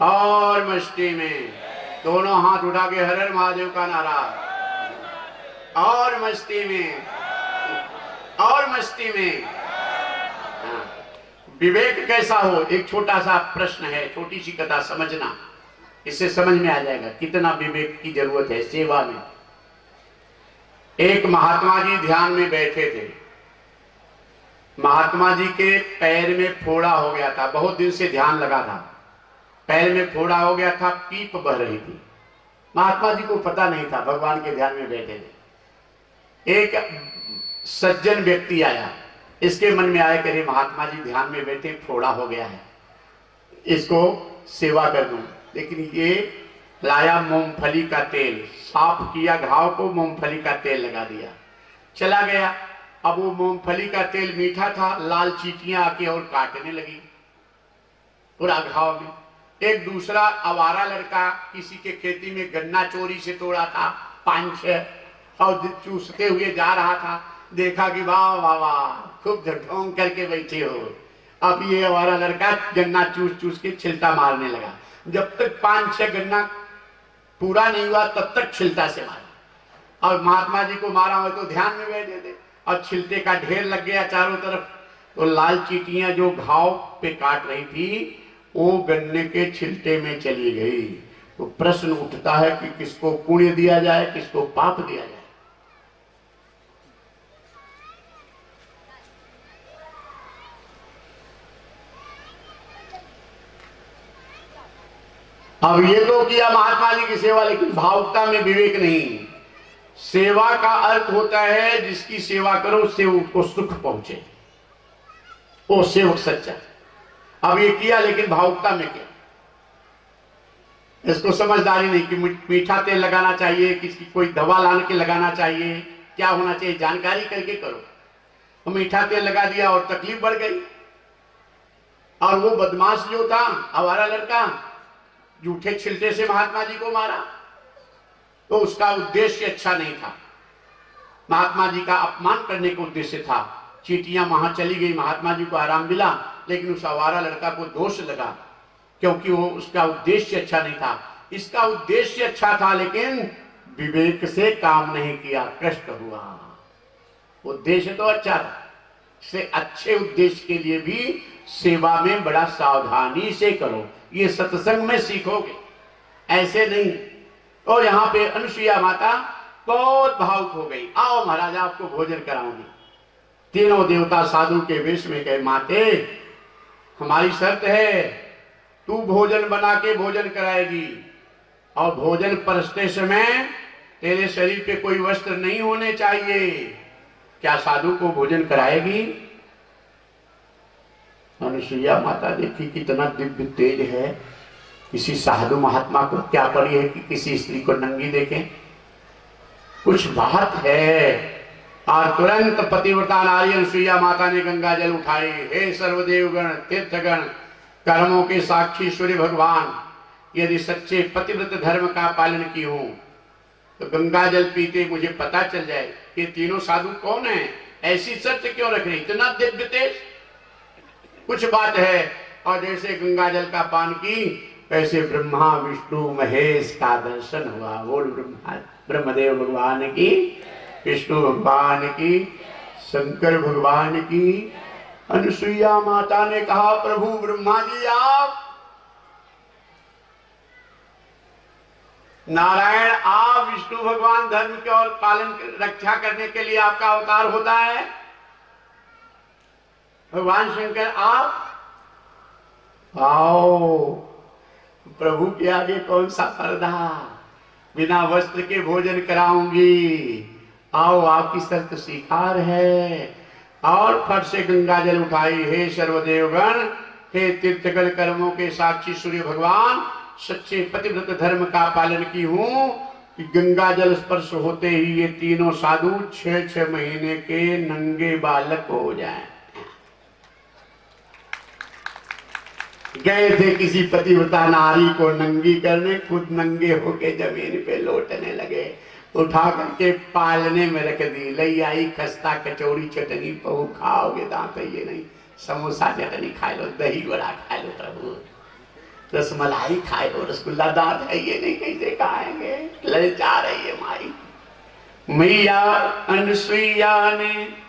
और मस्ती में दोनों हाथ उठा के हर हर महादेव का नारा, और मस्ती में, और मस्ती में। हाँ। विवेक कैसा हो, एक छोटा सा प्रश्न है, छोटी सी कथा समझना, इससे समझ में आ जाएगा कितना विवेक की जरूरत है सेवा में। एक महात्मा जी ध्यान में बैठे थे। महात्मा जी के पैर में फोड़ा हो गया था, बहुत दिन से ध्यान लगा था, पैर में फोड़ा हो गया था, पीप बह रही थी। महात्मा जी को पता नहीं था, भगवान के ध्यान में बैठे थे। एक सज्जन व्यक्ति आया, इसके मन में आया कि अरे महात्मा जी ध्यान में बैठे, फोड़ा हो गया है, इसको सेवा कर दूं। लेकिन ये लाया मूंगफली का तेल, साफ किया घाव को, मूंगफली का तेल लगा दिया, चला गया। अब वो मूंगफली का तेल मीठा था, लाल चींटियां आके और काटने लगी पूरा घाव में। एक दूसरा आवारा लड़का किसी के खेती में गन्ना चोरी से तोड़ा था, 5-6, और चूसते हुए जा रहा था। देखा कि वाह वाह वाह, खूब ढोंग करके बैठे हो। अब ये आवारा लड़का गन्ना चूस चूस के छिलटा मारने लगा। जब तक 5-6 गन्ना पूरा नहीं हुआ तब तक छिलटा से मारा, और महात्मा जी को मारा हो तो ध्यान में बैठे थे, और छिलटे का ढेर लग गया चारों तरफ। तो लाल चींटियां जो घाव पे काट रही थी वो गन्ने के छिलटे में चली गई। तो प्रश्न उठता है कि किसको पुण्य दिया जाए, किसको पाप दिया जाए। अब ये तो किया महात्मा जी की सेवा, लेकिन भावुकता में विवेक नहीं। सेवा का अर्थ होता है जिसकी सेवा करो उससे उसको सुख पहुंचे, वो सेवक सच्चा। अब ये किया लेकिन भावुकता में किया, इसको समझदारी नहीं कि मीठा तेल लगाना चाहिए, किसी कोई दवा लान के लगाना चाहिए, क्या होना चाहिए, जानकारी करके करो। तो मीठा तेल लगा दिया और तकलीफ बढ़ गई। और वो बदमाश जो था, आवारा लड़का, जूठे छिलटे से महात्मा जी को मारा, तो उसका उद्देश्य अच्छा नहीं था, महात्मा जी का अपमान करने का उद्देश्य था। चींटियां वहां चली गई, महात्मा जी को आराम मिला, लेकिन उस आवारा लड़का को दोष लगा क्योंकि वो उसका उद्देश्य अच्छा नहीं था। इसका उद्देश्य अच्छा था लेकिन विवेक से काम नहीं किया, कष्ट हुआ। उद्देश्य तो अच्छा था, से अच्छे उद्देश्य के लिए भी सेवा में बड़ा सावधानी से करो, ये सत्संग में सीखोगे, ऐसे नहीं। और यहाँ पे अनुसुईया माता बहुत भावुक हो गई, आओ महाराज आपको भोजन कराऊंगी। तीनों देवता साधु के वेश में कहे, माते हमारी शर्त है, तू भोजन बना के भोजन कराएगी, और भोजन परसते समय तेरे शरीर पे कोई वस्त्र नहीं होने चाहिए। क्या साधु को भोजन कराएगी? अनुसुईया माता देखी कितना दिव्य तेज है, किसी साधु महात्मा को क्या पड़ी है कि किसी स्त्री को नंगी देखें, कुछ बात है। और तुरंत पतिव्रता नारी अनुसुईया माता ने गंगा जल उठाई। हे सर्वदेवगण, तीर्थगण, कर्मों के साक्षी सूर्य भगवान, यदि सच्चे पतिव्रत धर्म का पालन की हूं तो गंगा जल पीते मुझे पता चल जाए कि तीनों साधु कौन है, ऐसी शर्त क्यों रख रही, इतना दिव्य तेज, कुछ बात है। और जैसे गंगा जल का पान की, वैसे ब्रह्मा विष्णु महेश का दर्शन हुआ। बोल ब्रह्मदेव भगवान की, विष्णु भगवान की, शंकर भगवान की। अनुसुईया माता ने कहा, प्रभु ब्रह्मा जी आप, नारायण आप, विष्णु भगवान धर्म के और पालन रक्षा करने के लिए आपका अवतार होता है, भगवान शंकर आप आओ। प्रभु के आगे कौन सा पर्दा, बिना वस्त्र के भोजन कराऊंगी, आओ आपकी शर्त स्वीकार है। और फट से गंगा जल उठाई। हे सर्वदेवगण, हे तीर्थगण, कर्मों के साक्षी सूर्य भगवान, सच्चे पतिव्रत धर्म का पालन की हूं कि गंगा जल स्पर्श होते ही ये तीनों साधु 6-6 महीने के नंगे बालक हो जाएं। गए थे किसी पतिव्रता नारी को नंगी करने, खुद नंगे होके जमीन पे लौटने लगे, उठा करके पालने में रख दी। लई आई खस्ता कचौड़ी चटनी, पहू खाओगे दांत ये नहीं, समोसा चटनी खा लो, दही बड़ा खा लो प्रभु। रसमलाई खाए हो, रसगुल्ला दांत है ये नहीं, कैसे खाएंगे, ललचा रही है माई। मैया अनसुईया ने